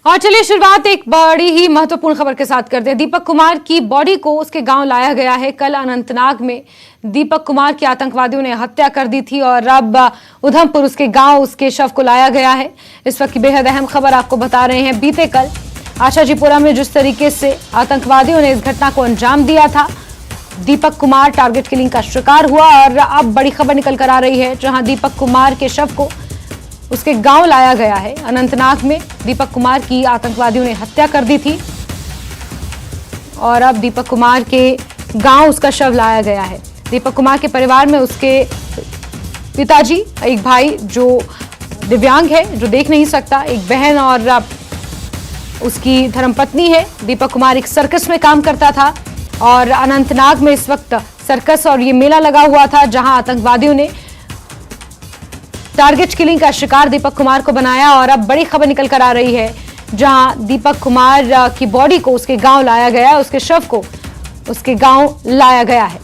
और चलिए शुरुआत एक बड़ी ही महत्वपूर्ण खबर के साथ करते हैं। दीपक कुमार की बॉडी को उसके गांव लाया गया है। कल अनंतनाग में दीपक कुमार की आतंकवादियों ने हत्या कर दी थी और अब उधमपुर उसके गांव उसके शव को लाया गया है। इस वक्त की बेहद अहम खबर आपको बता रहे हैं। बीते कल आशाजीपुरा में जिस तरीके से आतंकवादियों ने इस घटना को अंजाम दिया था, दीपक कुमार टारगेट किलिंग का शिकार हुआ और अब बड़ी खबर निकल कर आ रही है, जहां दीपक कुमार के शव को उसके गांव लाया गया है। अनंतनाग में दीपक कुमार की आतंकवादियों ने हत्या कर दी थी और अब दीपक कुमार के गांव उसका शव लाया गया है। दीपक कुमार के परिवार में उसके पिताजी, एक भाई जो दिव्यांग है, जो देख नहीं सकता, एक बहन और उसकी धर्मपत्नी है। दीपक कुमार एक सर्कस में काम करता था और अनंतनाग में इस वक्त सर्कस और ये मेला लगा हुआ था, जहां आतंकवादियों ने टारगेट किलिंग का शिकार दीपक कुमार को बनाया और अब बड़ी खबर निकल कर आ रही है, जहां दीपक कुमार की बॉडी को उसके गांव लाया गया, उसके शव को उसके गांव लाया गया है।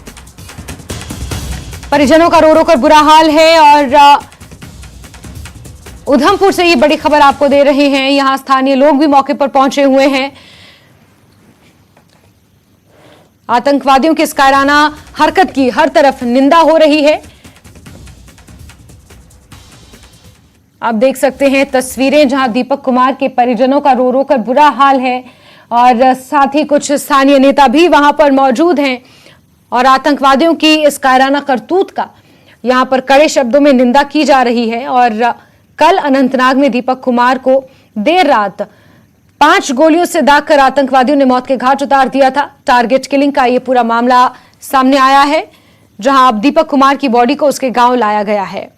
परिजनों का रो रो कर बुरा हाल है और उधमपुर से ये बड़ी खबर आपको दे रहे हैं। यहां स्थानीय लोग भी मौके पर पहुंचे हुए हैं। आतंकवादियों की इस कायराना हरकत की हर तरफ निंदा हो रही है। आप देख सकते हैं तस्वीरें, जहां दीपक कुमार के परिजनों का रो रो कर बुरा हाल है और साथ ही कुछ स्थानीय नेता भी वहां पर मौजूद हैं और आतंकवादियों की इस कायराना करतूत का यहां पर कड़े शब्दों में निंदा की जा रही है। और कल अनंतनाग में दीपक कुमार को देर रात 5 गोलियों से दागकर आतंकवादियों ने मौत के घाट उतार दिया था। टारगेट किलिंग का यह पूरा मामला सामने आया है, जहां अब दीपक कुमार की बॉडी को उसके गांव लाया गया है।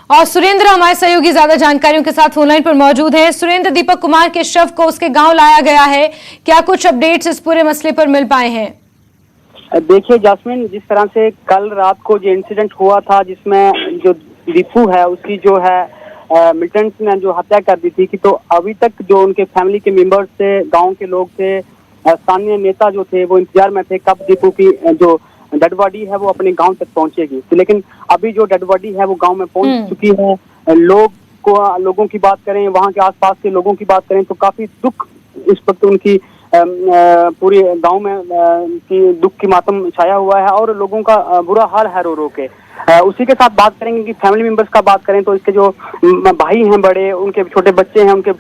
और सुरेंद्र हमारे सहयोगी ज्यादा जानकारियों के साथ फोनलाइन पर मौजूद हैं। सुरेंद्र, दीपक कुमार के शव को उसके गांव लाया गया है, क्या कुछ अपडेट्स इस पूरे मसले पर मिल पाए हैं? देखिए जास्मिन, जिस तरह से कल रात को जो इंसिडेंट हुआ था, जिसमें जो दीपू है उसकी जो है मिलिटेंट्स ने जो हत्या कर दी थी, कि तो अभी तक जो उनके फैमिली के मेंबर्स थे, गांव के लोग थे, स्थानीय नेता जो थे, वो इंतजार में थे कब दीपू की जो डेड बॉडी है वो अपने गांव तक पहुंचेगी। तो लेकिन अभी जो डेड बॉडी है वो गांव में पहुंच चुकी है। लोगों की बात करें, वहां के आसपास के लोगों की बात करें, तो काफी दुख इस वक्त उनकी पूरे गांव में की दुख की मातम छाया हुआ है और लोगों का बुरा हाल है रो रो के। उसी के साथ बात करेंगे कि फैमिली मेंबर्स का बात करें तो इसके जो भाई हैं बड़े, उनके छोटे बच्चे हैं, उनके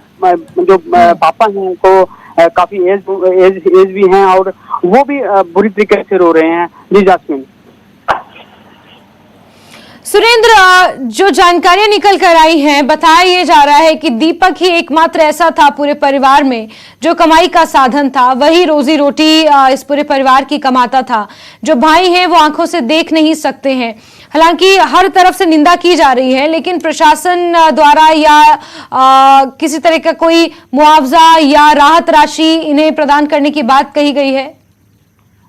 जो पापा हैं तो काफी एज भी हैं और वो भी बुरी तरीके से रो रहे हैं। जी जास्मिन। सुरेंद्र, जो जानकारियां निकल कर आई हैं, बताया ये जा रहा है कि दीपक ही एकमात्र ऐसा था पूरे परिवार में जो कमाई का साधन था, वही रोजी रोटी इस पूरे परिवार की कमाता था। जो भाई हैं वो आंखों से देख नहीं सकते हैं। हालांकि हर तरफ से निंदा की जा रही है, लेकिन प्रशासन द्वारा या किसी तरह का कोई मुआवजा या राहत राशि इन्हें प्रदान करने की बात कही गई है?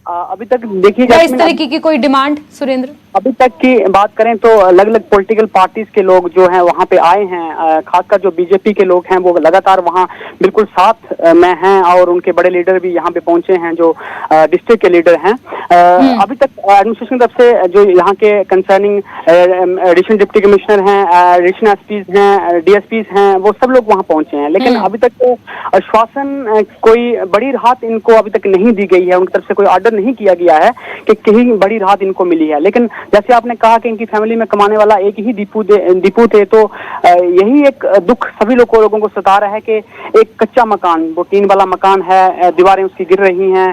अभी तक देखिए इस तरीके की कोई डिमांड सुरेंद्र? अभी तक की बात करें तो अलग अलग पॉलिटिकल पार्टीज के लोग जो हैं वहां पे आए हैं, खासकर जो बीजेपी के लोग हैं वो लगातार वहां बिल्कुल साथ में हैं और उनके बड़े लीडर भी यहां पे पहुंचे हैं, जो डिस्ट्रिक्ट के लीडर हैं। अभी तक एडमिनिस्ट्रेशन की तरफ से जो यहाँ के कंसर्निंग एडिशनल डिप्टी कमिश्नर हैं, एडिशनल एसपीज हैं, डीएसपीज हैं, वो सब लोग वहां पहुंचे हैं, लेकिन अभी तक आश्वासन कोई बड़ी राहत इनको अभी तक नहीं दी गई है। उनकी तरफ से कोई ऑर्डर नहीं किया गया है कि कहीं बड़ी राहत इनको मिली है। लेकिन जैसे आपने कहा कि इनकी फैमिली में कमाने वाला एक ही दीपू थे, तो यही एक दुख सभी लोगों को सता रहा है कि एक कच्चा मकान, वो टीन वाला मकान है, दीवारें उसकी गिर रही हैं,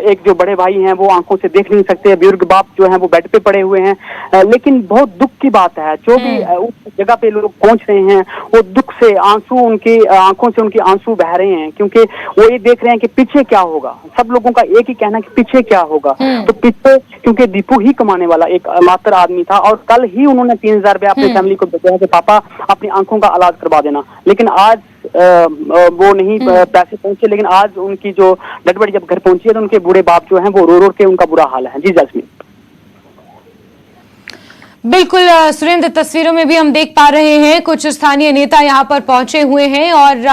एक जो बड़े भाई हैं वो आंखों से देख नहीं सकते, बुजुर्ग बाप जो हैं वो बेड पे पड़े हुए हैं। लेकिन बहुत दुख की बात है, जो भी उस जगह पे लोग पहुंच रहे हैं वो दुख से आंसू, उनकी आंखों से उनकी आंसू बह रहे हैं, क्योंकि वो ये देख रहे हैं कि पीछे क्या होगा। सब लोगों का एक ही कहना है कि पीछे क्या होगा। तो पीछे, क्योंकि दीपू ही कमाने वाला एक मात्र आदमी था और कल ही उन्होंने 3000 रुपया अपनी फैमिली को भेजा कि पापा अपनी आंखों का इलाज करवा देना, लेकिन आज वो नहीं पैसे पहुंचे। लेकिन आज उनकी जो डेड बॉडी जब घर पहुंची है तो उनके बूढ़े बाप जो हैं वो रो रो के उनका बुरा हाल है। जी जास्मीन। बिल्कुल सुरेंद्र, तस्वीरों में भी हम देख पा रहे हैं कुछ स्थानीय नेता यहां पर पहुंचे हुए हैं और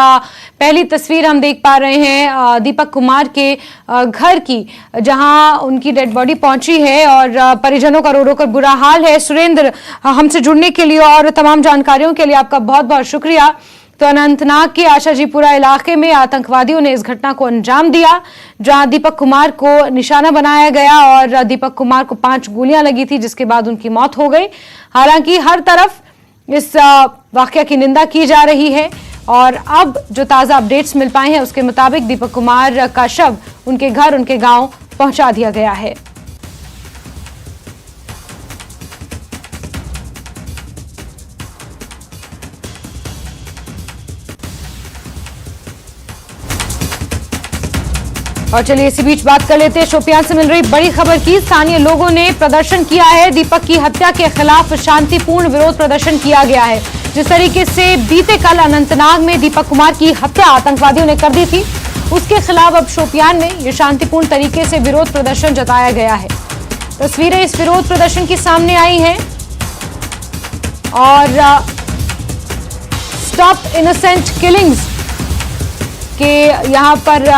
पहली तस्वीर हम देख पा रहे हैं दीपक कुमार के घर की, जहां उनकी डेड बॉडी पहुंची है और परिजनों का रो रो कर बुरा हाल है। सुरेंद्र, हमसे जुड़ने के लिए और तमाम जानकारियों के लिए आपका बहुत बहुत शुक्रिया। तो अनंतनाग के आशाजीपुरा इलाके में आतंकवादियों ने इस घटना को अंजाम दिया, जहां दीपक कुमार को निशाना बनाया गया और दीपक कुमार को 5 गोलियां लगी थी, जिसके बाद उनकी मौत हो गई। हालांकि हर तरफ इस वाकया की निंदा की जा रही है और अब जो ताजा अपडेट्स मिल पाए हैं उसके मुताबिक दीपक कुमार का शव उनके घर, उनके गांव पहुंचा दिया गया है। और चलिए इसी बीच बात कर लेते हैं शोपियां से मिल रही बड़ी खबर की। स्थानीय लोगों ने प्रदर्शन किया है। दीपक की हत्या के खिलाफ शांतिपूर्ण विरोध प्रदर्शन किया गया है। जिस तरीके से बीते कल अनंतनाग में दीपक कुमार की हत्या आतंकवादियों ने कर दी थी, उसके खिलाफ अब शोपियान में ये शांतिपूर्ण तरीके से विरोध प्रदर्शन जताया गया है। तस्वीरें इस विरोध प्रदर्शन की सामने आई हैं और स्टॉप इनोसेंट किलिंग्स के यहां पर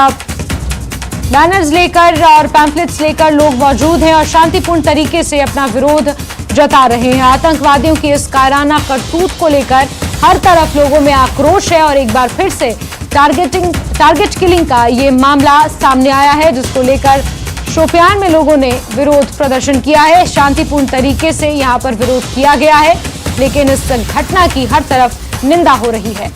बैनर्स लेकर और पैम्फलेट्स लेकर लोग मौजूद हैं और शांतिपूर्ण तरीके से अपना विरोध जता रहे हैं। आतंकवादियों की इस कायराना करतूत को लेकर हर तरफ लोगों में आक्रोश है और एक बार फिर से टारगेट किलिंग का ये मामला सामने आया है, जिसको लेकर शोपियान में लोगों ने विरोध प्रदर्शन किया है। शांतिपूर्ण तरीके से यहां पर विरोध किया गया है, लेकिन इस घटना की हर तरफ निंदा हो रही है।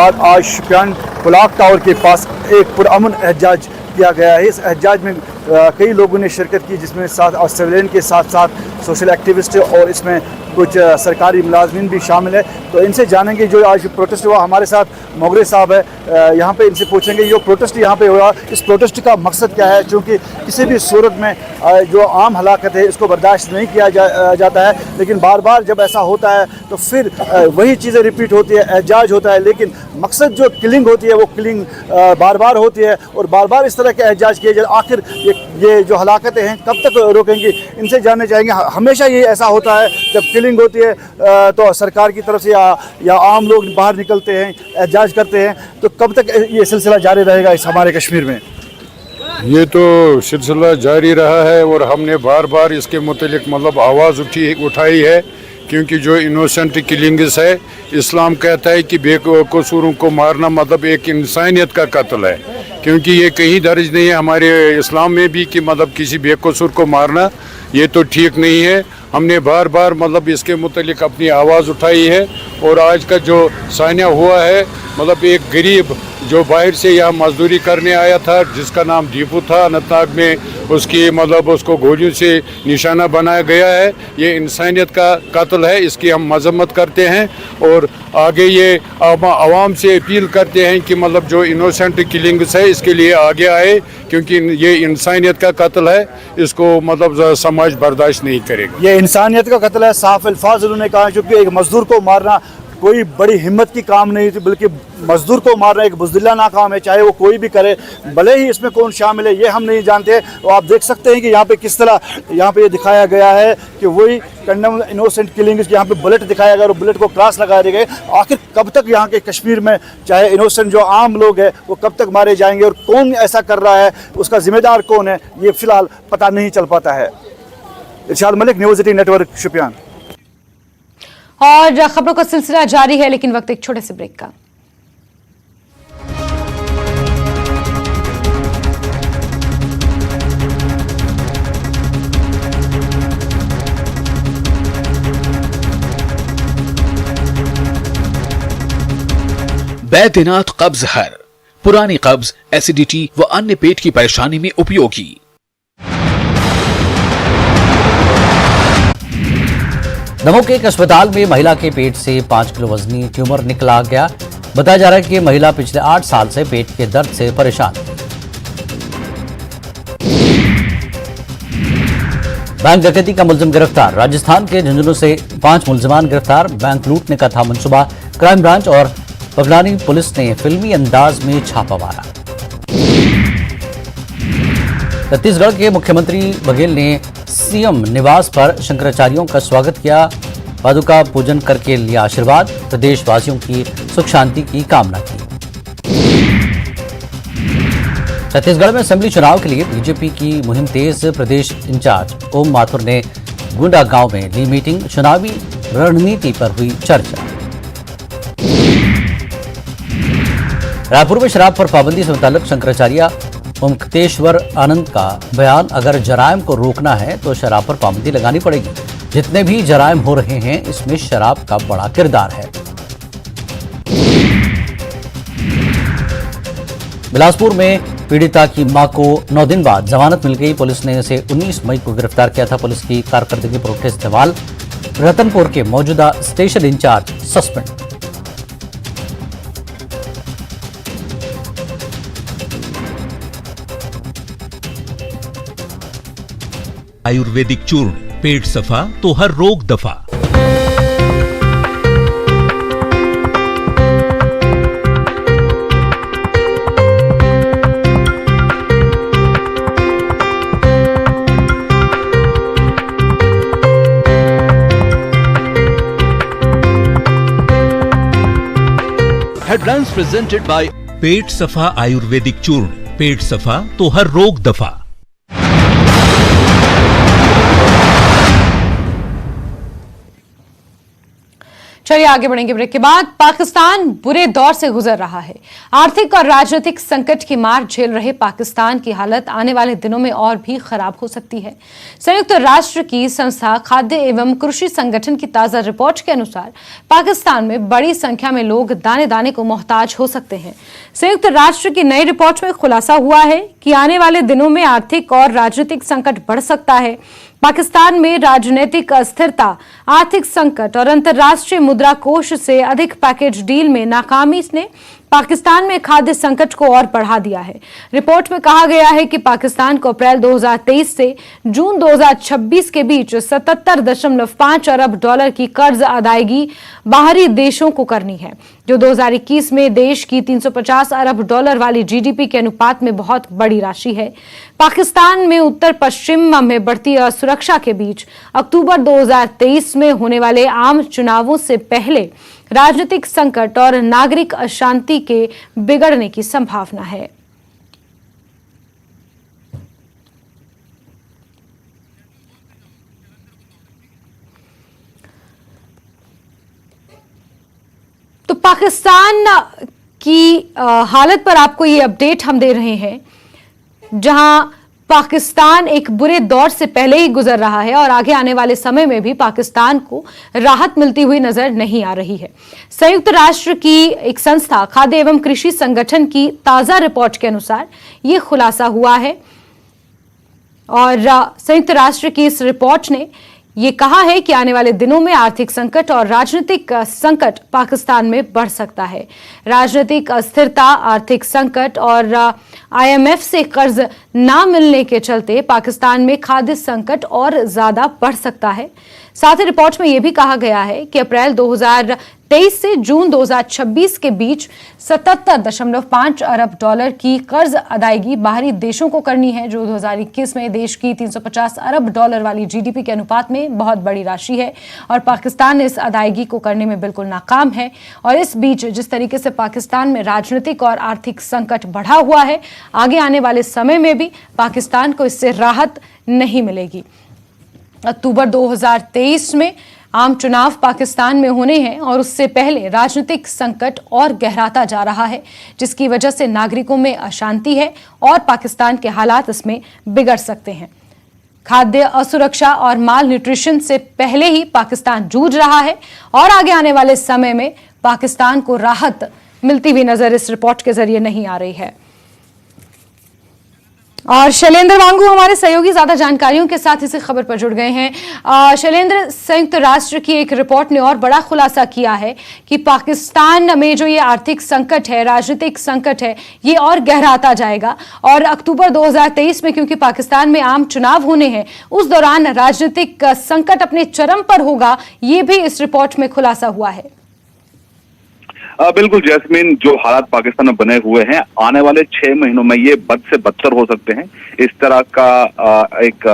आज शोपियान ब्लॉक टावर के पास एक पुरअमन एहतजाज किया गया है। इस एहतजाज में कई लोगों ने शिरकत की, जिसमें साथ सिविलियन के साथ साथ सोशल एक्टिविस्ट और इसमें कुछ सरकारी मुलाजमीन भी शामिल है। तो इनसे जानेंगे जो आज प्रोटेस्ट हुआ। हमारे साथ मोगरे साहब है, यहाँ पे इनसे पूछेंगे जो प्रोटेस्ट यहाँ पे हुआ, इस प्रोटेस्ट का मकसद क्या है, क्योंकि किसी भी सूरत में जो आम हलाकत है इसको बर्दाश्त नहीं किया जाता है, लेकिन बार बार जब ऐसा होता है तो फिर वही चीज़ें रिपीट होती है, एहतजाज होता है, लेकिन मकसद जो किलिंग होती है वो किलिंग बार बार होती है और बार बार इस तरह के एहतजाज किए जाए। आखिर ये जो हलाकतें हैं कब तक रोकेंगी, इनसे जानना चाहेंगे। हमेशा ये ऐसा होता है जब किलिंग होती है तो सरकार की तरफ से या आम लोग बाहर निकलते हैं, एहतजाज करते हैं, तो कब तक ये सिलसिला जारी रहेगा इस हमारे कश्मीर में? ये तो सिलसिला जारी रहा है और हमने बार बार इसके मुतालिक मतलब आवाज़ उठाई है, क्योंकि जो इनोसेंट किलिंग्स है, इस्लाम कहता है कि बेकसूरों को मारना मतलब एक इंसानियत का कत्ल है, क्योंकि ये कहीं दर्ज नहीं है हमारे इस्लाम में भी कि मतलब किसी बेकसूर को मारना ये तो ठीक नहीं है। हमने बार बार मतलब इसके मुतालिक अपनी आवाज़ उठाई है और आज का जो सानिया हुआ है, मतलब एक गरीब जो बाहर से यहाँ मजदूरी करने आया था, जिसका नाम दीपू था, अनंतनाग में उसकी मतलब उसको गोलियों से निशाना बनाया गया है। ये इंसानियत का कत्ल है, इसकी हम मजम्मत करते हैं और आगे ये आवाम से अपील करते हैं कि मतलब जो इनोसेंट किलिंग्स है इसके लिए आगे आए, क्योंकि ये इंसानियत का कत्ल है, इसको मतलब समाज बर्दाश्त नहीं करेगा। ये इंसानियत का कत्ल है, साफ अल्फाज उन्होंने कहा, क्योंकि एक मजदूर को मारना कोई बड़ी हिम्मत की काम नहीं थी, बल्कि मजदूर को मारना एक बुज़दिलाना काम है, चाहे वो कोई भी करे, भले ही इसमें कौन शामिल है ये हम नहीं जानते। तो आप देख सकते हैं कि यहाँ पे किस तरह यहाँ पे ये दिखाया गया है कि वही कंडम इनोसेंट किलिंग्स, यहाँ पे बुलेट दिखाया गया और बुलेट को क्रॉस लगा दिए गए। आखिर कब तक यहाँ के कश्मीर में चाहे इनोसेंट जो आम लोग हैं वो कब तक मारे जाएंगे और कौन ऐसा कर रहा है, उसका जिम्मेदार कौन है, ये फिलहाल पता नहीं चल पाता है। इरशाद मलिक, न्यूज़ 18 नेटवर्क, शोपियान। और खबरों का सिलसिला जारी है, लेकिन वक्त एक छोटे से ब्रेक का। बैद्यनाथ कब्ज हर, पुरानी कब्ज, एसिडिटी व अन्य पेट की परेशानी में उपयोगी। दमोह के एक अस्पताल में महिला के पेट से 5 किलो वजनी ट्यूमर निकला गया। बताया जा रहा है कि महिला पिछले 8 साल से पेट के दर्द से परेशान है। बैंक डकैती का मुलजिम गिरफ्तार। राजस्थान के झुंझुनू से 5 मुलजिमान गिरफ्तार। बैंक लूटने का था मंसूबा। क्राइम ब्रांच और पगलानी पुलिस ने फिल्मी अंदाज में छापा मारा। छत्तीसगढ़ के मुख्यमंत्री बघेल ने सीएम निवास पर शंकराचार्यों का स्वागत किया, पादुका पूजन करके लिया आशीर्वाद, प्रदेशवासियों की सुख शांति की कामना की। छत्तीसगढ़ में असेंबली चुनाव के लिए बीजेपी की मुहिम तेज, प्रदेश इंचार्ज ओम माथुर ने गुंडा गांव में ली मीटिंग, चुनावी रणनीति पर हुई चर्चा। रायपुर में शराब पर पाबंदी से मुताल्लिक शंकराचार्य ओमकतेश्वर आनंद का बयान, अगर जराइम को रोकना है तो शराब पर पाबंदी लगानी पड़ेगी। जितने भी जराइम हो रहे हैं इसमें शराब का बड़ा किरदार है। बिलासपुर में पीड़िता की मां को 9 दिन बाद जमानत मिल गई। पुलिस ने इसे 19 मई को गिरफ्तार किया था। पुलिस की कारकर्दगी पर उठे सवाल, रतनपुर के मौजूदा स्टेशन इंचार्ज सस्पेंड। आयुर्वेदिक चूर्ण, पेट सफा तो हर रोग दफा। हेडलाइंस प्रेजेंटेड बाय पेट सफा आयुर्वेदिक चूर्ण, पेट सफा तो हर रोग दफा। चलिए आगे बढ़ेंगे ब्रेक के बाद। पाकिस्तान बुरे दौर से गुजर रहा है। आर्थिक और राजनीतिक संकट की मार झेल रहे पाकिस्तान की हालत आने वाले दिनों में और भी खराब हो सकती है। संयुक्त राष्ट्र की संस्था खाद्य एवं कृषि संगठन की ताजा रिपोर्ट के अनुसार पाकिस्तान में बड़ी संख्या में लोग दाने दाने को मोहताज हो सकते हैं। संयुक्त राष्ट्र की नई रिपोर्ट में खुलासा हुआ है कि आने वाले दिनों में आर्थिक और राजनीतिक संकट बढ़ सकता है। पाकिस्तान में राजनीतिक अस्थिरता, आर्थिक संकट और अंतर्राष्ट्रीय मुद्रा कोष से अधिक पैकेज डील में नाकामी ने पाकिस्तान में खाद्य संकट को और बढ़ा दिया है। रिपोर्ट में कहा गया है कि पाकिस्तान को अप्रैल 2023 से जून 2026 के बीच 77.5 अरब डॉलर की कर्ज अदायगी बाहरी देशों को करनी है, जो 2021 में देश की 350 अरब डॉलर वाली जीडीपी के अनुपात में बहुत बड़ी राशि है। पाकिस्तान में उत्तर पश्चिम में बढ़ती असुरक्षा के बीच अक्टूबर 2023 में होने वाले आम चुनावों से पहले राजनीतिक संकट और नागरिक अशांति के बिगड़ने की संभावना है। तो पाकिस्तान की हालत पर आपको ये अपडेट हम दे रहे हैं, जहां पाकिस्तान एक बुरे दौर से पहले ही गुजर रहा है और आगे आने वाले समय में भी पाकिस्तान को राहत मिलती हुई नजर नहीं आ रही है। संयुक्त राष्ट्र की एक संस्था खाद्य एवं कृषि संगठन की ताजा रिपोर्ट के अनुसार यह खुलासा हुआ है और संयुक्त राष्ट्र की इस रिपोर्ट ने ये कहा है कि आने वाले दिनों में आर्थिक संकट और राजनीतिक संकट पाकिस्तान में बढ़ सकता है। राजनीतिक अस्थिरता, आर्थिक संकट और आईएमएफ से कर्ज ना मिलने के चलते पाकिस्तान में खाद्य संकट और ज्यादा बढ़ सकता है। साथ ही रिपोर्ट में यह भी कहा गया है कि अप्रैल 2023 से जून 2026 के बीच 77.5 अरब डॉलर की कर्ज अदायगी बाहरी देशों को करनी है, जो 2021 में देश की 350 अरब डॉलर वाली जीडीपी के अनुपात में बहुत बड़ी राशि है और पाकिस्तान इस अदायगी को करने में बिल्कुल नाकाम है। और इस बीच जिस तरीके से पाकिस्तान में राजनीतिक और आर्थिक संकट बढ़ा हुआ है, आगे आने वाले समय में भी पाकिस्तान को इससे राहत नहीं मिलेगी। अक्टूबर 2023 में आम चुनाव पाकिस्तान में होने हैं और उससे पहले राजनीतिक संकट और गहराता जा रहा है, जिसकी वजह से नागरिकों में अशांति है और पाकिस्तान के हालात इसमें बिगड़ सकते हैं। खाद्य असुरक्षा और माल न्यूट्रिशन से पहले ही पाकिस्तान जूझ रहा है और आगे आने वाले समय में पाकिस्तान को राहत मिलती हुई नजर इस रिपोर्ट के जरिए नहीं आ रही है। और शैलेंद्र वांगू हमारे सहयोगी ज्यादा जानकारियों के साथ इसी खबर पर जुड़ गए हैं। शैलेंद्र, संयुक्त राष्ट्र की एक रिपोर्ट ने और बड़ा खुलासा किया है कि पाकिस्तान में जो ये आर्थिक संकट है, राजनीतिक संकट है, ये और गहराता जाएगा और अक्टूबर 2023 में क्योंकि पाकिस्तान में आम चुनाव होने हैं, उस दौरान राजनीतिक संकट अपने चरम पर होगा, ये भी इस रिपोर्ट में खुलासा हुआ है। बिल्कुल जैस्मिन, जो हालात पाकिस्तान में बने हुए हैं आने वाले 6 महीनों में ये बद से बदतर हो सकते हैं। इस तरह का एक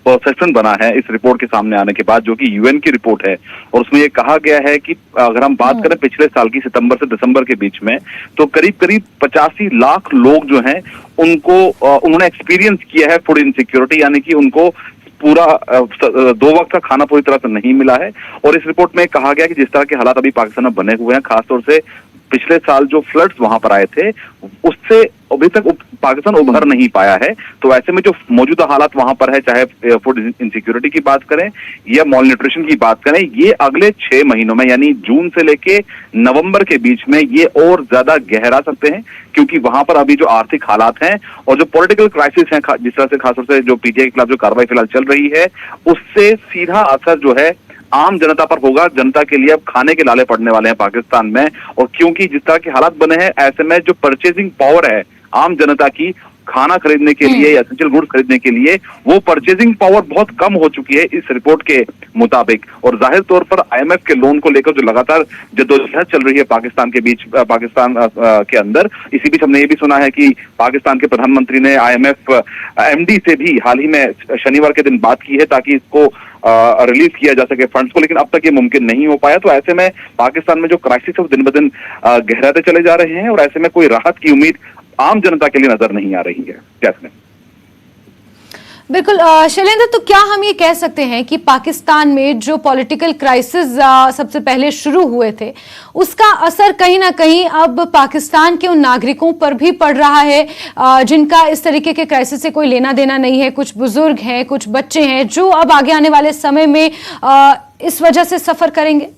परसेप्शन बना है इस रिपोर्ट के सामने आने के बाद, जो कि यूएन की रिपोर्ट है। और उसमें ये कहा गया है कि अगर हम बात करें पिछले साल की सितंबर से दिसंबर के बीच में, तो करीब करीब 85 लाख लोग जो हैं उनको उन्होंने एक्सपीरियंस किया है फूड इनसिक्योरिटी, यानी कि उनको पूरा 2 वक्त का खाना पूरी तरह से नहीं मिला है। और इस रिपोर्ट में कहा गया कि जिस तरह के हालात अभी पाकिस्तान में बने हुए हैं, खासतौर से पिछले साल जो फ्लड्स वहां पर आए थे, उससे अभी तक पाकिस्तान उभर नहीं पाया है। तो ऐसे में जो मौजूदा हालात वहां पर है, चाहे फूड इनसिक्योरिटी की बात करें या मॉल न्यूट्रिशन की बात करें, ये अगले 6 महीनों में यानी जून से लेके नवंबर के बीच में ये और ज्यादा गहरा सकते हैं, क्योंकि वहां पर अभी जो आर्थिक हालात हैं और जो पॉलिटिकल क्राइसिस है, जिस तरह से खासतौर से जो पीटीआई के खिलाफ जो कार्रवाई फिलहाल चल रही है, उससे सीधा असर जो है आम जनता पर होगा। जनता के लिए अब खाने के लाले पड़ने वाले हैं पाकिस्तान में। और क्योंकि जिस तरह के हालात बने हैं, ऐसे में जो परचेजिंग पावर है आम जनता की खाना खरीदने के लिए या एसेंशियल गुड्स खरीदने के लिए, वो परचेजिंग पावर बहुत कम हो चुकी है इस रिपोर्ट के मुताबिक। और जाहिर तौर पर आईएमएफ के लोन को लेकर जो लगातार जद्दोजहद चल रही है पाकिस्तान के अंदर, इसी बीच हमने ये भी सुना है कि पाकिस्तान के प्रधानमंत्री ने आईएमएफ एमडी से भी हाल ही में शनिवार के दिन बात की है ताकि इसको रिलीज किया जा सके फंड्स को, लेकिन अब तक ये मुमकिन नहीं हो पाया। तो ऐसे में पाकिस्तान में जो क्राइसिस है वो दिन ब दिन गहराते चले जा रहे हैं और ऐसे में कोई राहत की उम्मीद आम जनता के लिए नजर नहीं आ रही है। जैस्मिन, बिल्कुल शैलेंद्र, तो क्या हम ये कह सकते हैं कि पाकिस्तान में जो पॉलिटिकल क्राइसिस सबसे पहले शुरू हुए थे, उसका असर कहीं ना कहीं अब पाकिस्तान के उन नागरिकों पर भी पड़ रहा है जिनका इस तरीके के क्राइसिस से कोई लेना देना नहीं है? कुछ बुजुर्ग हैं, कुछ बच्चे हैं जो अब आगे आने वाले समय में इस वजह से सफर करेंगे।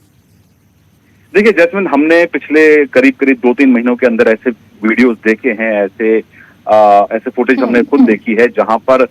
देखिए जैस्मिन, हमने पिछले करीब 2-3 महीनों के अंदर ऐसे वीडियोस देखे हैं, ऐसे फुटेज हमने खुद देखी है जहां पर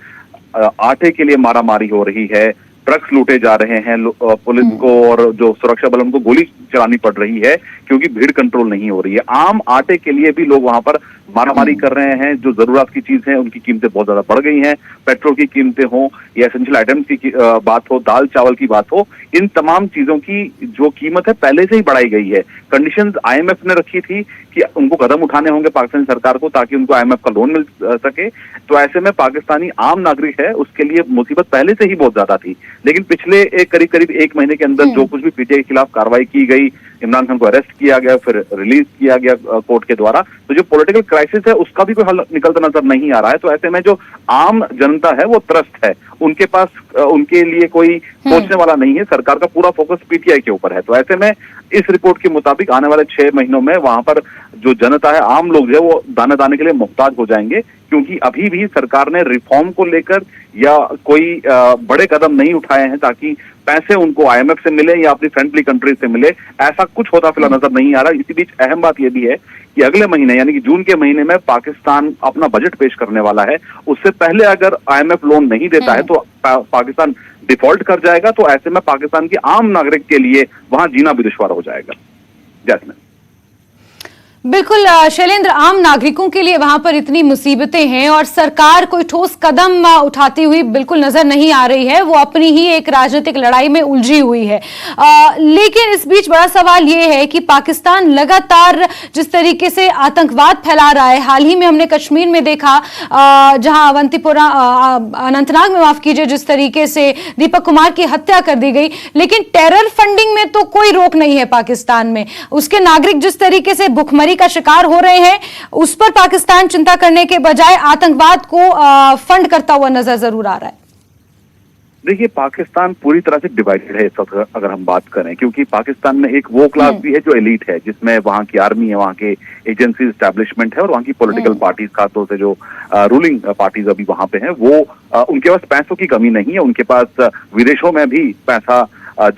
आटे के लिए मारामारी हो रही है, ट्रक्स लूटे जा रहे हैं, पुलिस को और जो सुरक्षा बल उनको गोली चलानी पड़ रही है क्योंकि भीड़ कंट्रोल नहीं हो रही है। आम आटे के लिए भी लोग वहां पर मारामारी कर रहे हैं। जो जरूरत की चीज है उनकी कीमतें बहुत ज्यादा बढ़ गई हैं, पेट्रोल की कीमतें हो या एसेंशियल आइटम्स की बात हो, दाल चावल की बात हो, इन तमाम चीजों की जो कीमत है पहले से ही बढ़ाई गई है। कंडीशंस आईएमएफ ने रखी थी कि उनको कदम उठाने होंगे पाकिस्तान सरकार को ताकि उनको आईएमएफ का लोन मिल सके। तो ऐसे में पाकिस्तानी आम नागरिक है उसके लिए मुसीबत पहले से ही बहुत ज्यादा थी, लेकिन पिछले करीब 1 महीने के अंदर जो कुछ भी पीटीआई के खिलाफ कार्रवाई की गई, इमरान खान को अरेस्ट किया गया, फिर रिलीज किया गया कोर्ट के द्वारा, तो जो पॉलिटिकल क्राइसिस है उसका भी कोई हल निकलता नजर नहीं आ रहा है। तो ऐसे में जो आम जनता है वो त्रस्त है, उनके पास उनके लिए कोई सोचने वाला नहीं है। सरकार का पूरा फोकस पीटीआई के ऊपर है। तो ऐसे में इस रिपोर्ट के मुताबिक आने वाले 6 महीनों में वहां पर जो जनता है, आम लोग जो है वो दाने दाने के लिए मुहताज हो जाएंगे, क्योंकि अभी भी सरकार ने रिफॉर्म को लेकर या कोई बड़े कदम नहीं उठाए हैं ताकि पैसे उनको आईएमएफ से मिले या अपनी फ्रेंडली कंट्री से मिले। ऐसा कुछ होता फिलहाल नजर नहीं आ रहा। इसी बीच अहम बात यह भी है कि अगले महीने यानी कि जून के महीने में पाकिस्तान अपना बजट पेश करने वाला है। उससे पहले अगर आईएमएफ लोन नहीं देता है तो पाकिस्तान डिफॉल्ट कर जाएगा। तो ऐसे में पाकिस्तान के आम नागरिक के लिए वहां जीना भी दुश्वार हो जाएगा। जैस्मिन, बिल्कुल शैलेंद्र, आम नागरिकों के लिए वहां पर इतनी मुसीबतें हैं और सरकार कोई ठोस कदम उठाती हुई बिल्कुल नजर नहीं आ रही है। वो अपनी ही एक राजनीतिक लड़ाई में उलझी हुई है। लेकिन इस बीच बड़ा सवाल ये है कि पाकिस्तान लगातार जिस तरीके से आतंकवाद फैला रहा है, हाल ही में हमने कश्मीर में देखा जहां अवंतीपोरा अनंतनाग में, माफ कीजिए, जिस तरीके से दीपक कुमार की हत्या कर दी गई, लेकिन टेरर फंडिंग में तो कोई रोक नहीं है पाकिस्तान में। उसके नागरिक जिस तरीके से भुखमरी का शिकार हो रहे हैं, उस पर पाकिस्तान चिंता करने के बजाय आतंकवाद को फंड करता हुआ नजर जरूर आ रहा है। देखिए, पाकिस्तान पूरी तरह से डिवाइडेड है इस वक्त अगर हम बात करें, क्योंकि पाकिस्तान में एक वो क्लास भी है जो एलीट है, जिसमें वहां की आर्मी है, वहां के एजेंसी एस्टैब्लिशमेंट है और वहां की पॉलिटिकल पार्टीज, खासतौर से जो रूलिंग पार्टीज अभी वहां पे हैं, वो उनके पास पैसों की कमी नहीं है। उनके पास विदेशों में भी पैसा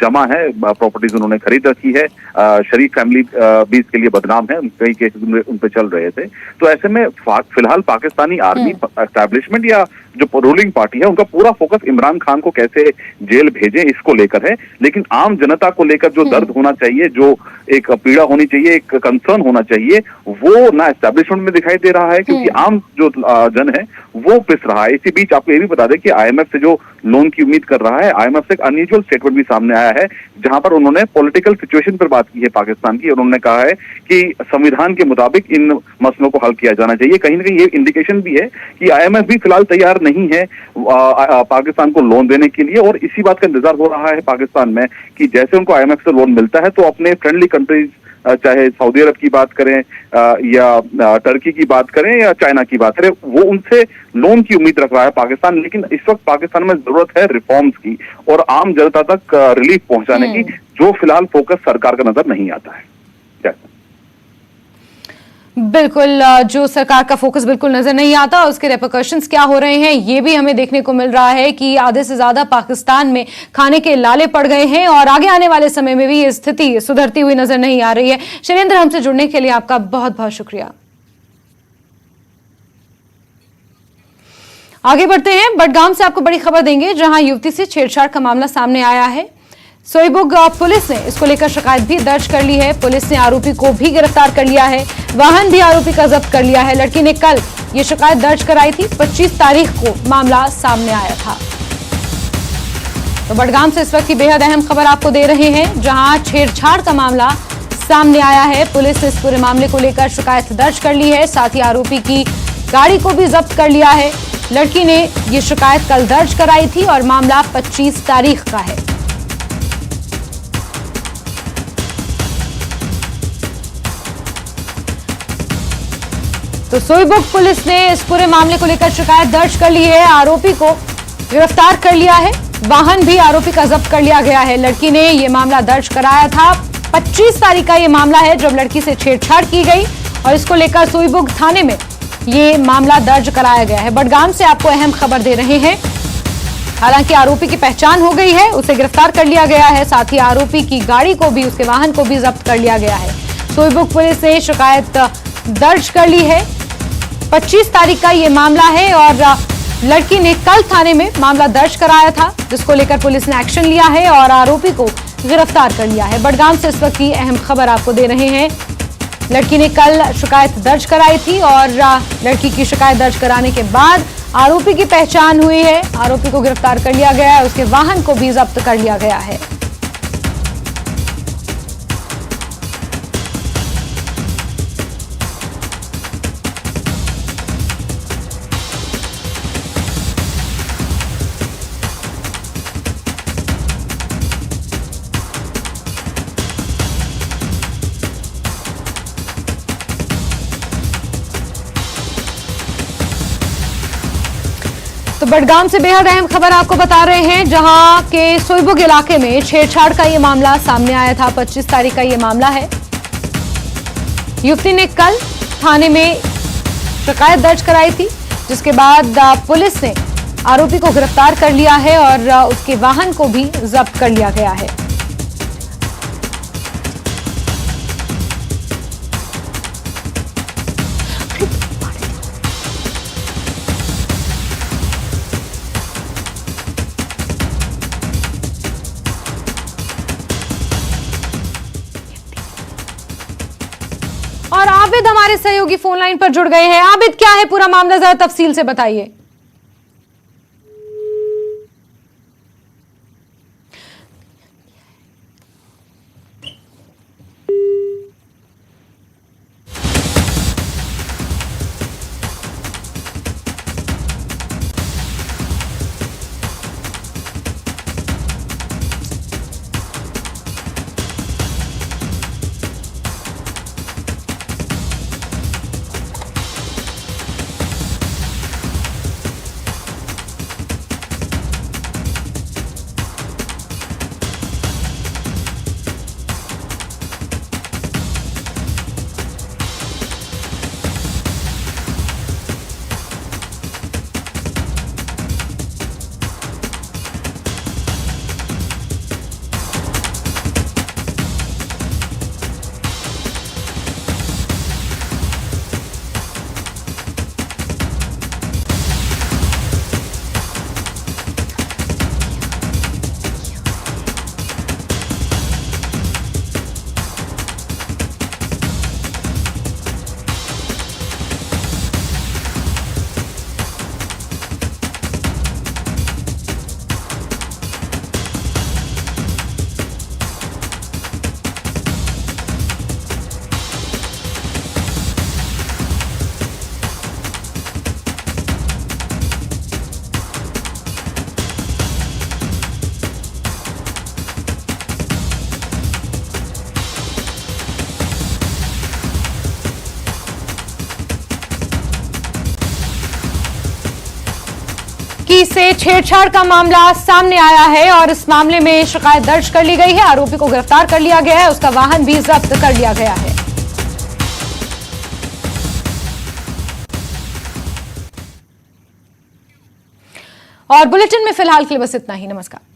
जमा है, प्रॉपर्टीज उन्होंने खरीद रखी है। शरीफ फैमिली भी इसके लिए बदनाम है, कई केसेस उन पे चल रहे थे। तो ऐसे में फिलहाल पाकिस्तानी आर्मी एस्टैब्लिशमेंट या जो रूलिंग पार्टी है उनका पूरा फोकस इमरान खान को कैसे जेल भेजें इसको लेकर है, लेकिन आम जनता को लेकर जो दर्द होना चाहिए, जो एक पीड़ा होनी चाहिए, एक कंसर्न होना चाहिए, वो ना एस्टैब्लिशमेंट में दिखाई दे रहा है, क्योंकि आम जो जन है वो पिस रहा है। इसी बीच आपको ये भी बता दें कि आईएमएफ से जो लोन की उम्मीद कर रहा है, आईएमएफ से एक अनयूजुअल स्टेटमेंट भी सामने आया है, जहां पर उन्होंने पॉलिटिकल सिचुएशन पर बात की है पाकिस्तान की, और उन्होंने कहा है कि संविधान के मुताबिक इन मसलों को हल किया जाना चाहिए। कहीं ना कहीं ये इंडिकेशन भी है कि आईएमएफ भी फिलहाल तैयार नहीं है पाकिस्तान को लोन देने के लिए, और इसी बात का इंतजार हो रहा है पाकिस्तान में कि जैसे उनको आईएमएफ से लोन मिलता है तो अपने फ्रेंडली कंट्रीज, चाहे सऊदी अरब की बात करें या टर्की की बात करें या चाइना की बात करें, वो उनसे लोन की उम्मीद रख रहा है पाकिस्तान। लेकिन इस वक्त पाकिस्तान में जरूरत है रिफॉर्म्स की और आम जनता तक रिलीफ पहुंचाने की, जो फिलहाल फोकस सरकार का नजर नहीं आता है। बिल्कुल, जो सरकार का फोकस बिल्कुल नजर नहीं आता, उसके रेपरकशंस क्या हो रहे हैं ये भी हमें देखने को मिल रहा है कि आधे से ज्यादा पाकिस्तान में खाने के लाले पड़ गए हैं और आगे आने वाले समय में भी ये स्थिति सुधरती हुई नजर नहीं आ रही है। शैलेंद्र, हमसे जुड़ने के लिए आपका बहुत बहुत शुक्रिया। आगे बढ़ते हैं, बडगाम से आपको बड़ी खबर देंगे, जहां युवती से छेड़छाड़ का मामला सामने आया है। सोईबुग पुलिस ने इसको लेकर शिकायत भी दर्ज कर ली है। पुलिस ने आरोपी को भी गिरफ्तार कर लिया है, वाहन भी आरोपी का जब्त कर लिया है। लड़की ने कल ये शिकायत दर्ज कराई थी, 25 तारीख को मामला सामने आया था। तो बडगाम से इस वक्त की बेहद अहम खबर आपको दे रहे हैं, जहां छेड़छाड़ का मामला सामने आया है। पुलिस ने इस पूरे मामले को लेकर शिकायत दर्ज कर ली है, साथ ही आरोपी की गाड़ी को भी जब्त कर लिया है। लड़की ने ये शिकायत कल दर्ज कराई थी और मामला 25 तारीख का है। तो सोईबुग पुलिस ने इस पूरे मामले को लेकर शिकायत दर्ज कर ली है, आरोपी को गिरफ्तार कर लिया है, वाहन भी आरोपी का जब्त कर लिया गया है। लड़की ने यह मामला दर्ज कराया था, 25 तारीख का यह मामला है जब लड़की से छेड़छाड़ की गई और इसको लेकर सोईबुग थाने में यह मामला दर्ज कराया गया है। बडगाम से आपको अहम खबर दे रहे हैं, हालांकि आरोपी की पहचान हो गई है, उसे गिरफ्तार कर लिया गया है, साथ ही आरोपी की गाड़ी को भी, उसके वाहन को भी जब्त कर लिया गया है। सोईबुग पुलिस ने शिकायत दर्ज कर ली है, 25 तारीख का ये मामला है और लड़की ने कल थाने में मामला दर्ज कराया था, जिसको लेकर पुलिस ने एक्शन लिया है और आरोपी को गिरफ्तार कर लिया है। बडगाम से इस वक्त की अहम खबर आपको दे रहे हैं, लड़की ने कल शिकायत दर्ज कराई थी और लड़की की शिकायत दर्ज कराने के बाद आरोपी की पहचान हुई है, आरोपी को गिरफ्तार कर लिया गया है, उसके वाहन को भी जब्त कर लिया गया है। तो बडगाम से बेहद अहम खबर आपको बता रहे हैं, जहां के सोईबुग इलाके में छेड़छाड़ का ये मामला सामने आया था। 25 तारीख का ये मामला है। युवती ने कल थाने में शिकायत दर्ज कराई थी, जिसके बाद पुलिस ने आरोपी को गिरफ्तार कर लिया है और उसके वाहन को भी जब्त कर लिया गया है। और आबिद हमारे सहयोगी फोन लाइन पर जुड़ गए हैं। आबिद, क्या है पूरा मामला, जरा तफसील से बताइए। आरोपी से छेड़छाड़ का मामला सामने आया है और इस मामले में शिकायत दर्ज कर ली गई है। आरोपी को गिरफ्तार कर लिया गया है, उसका वाहन भी जब्त कर लिया गया है। और बुलेटिन में फिलहाल के लिए बस इतना ही। नमस्कार।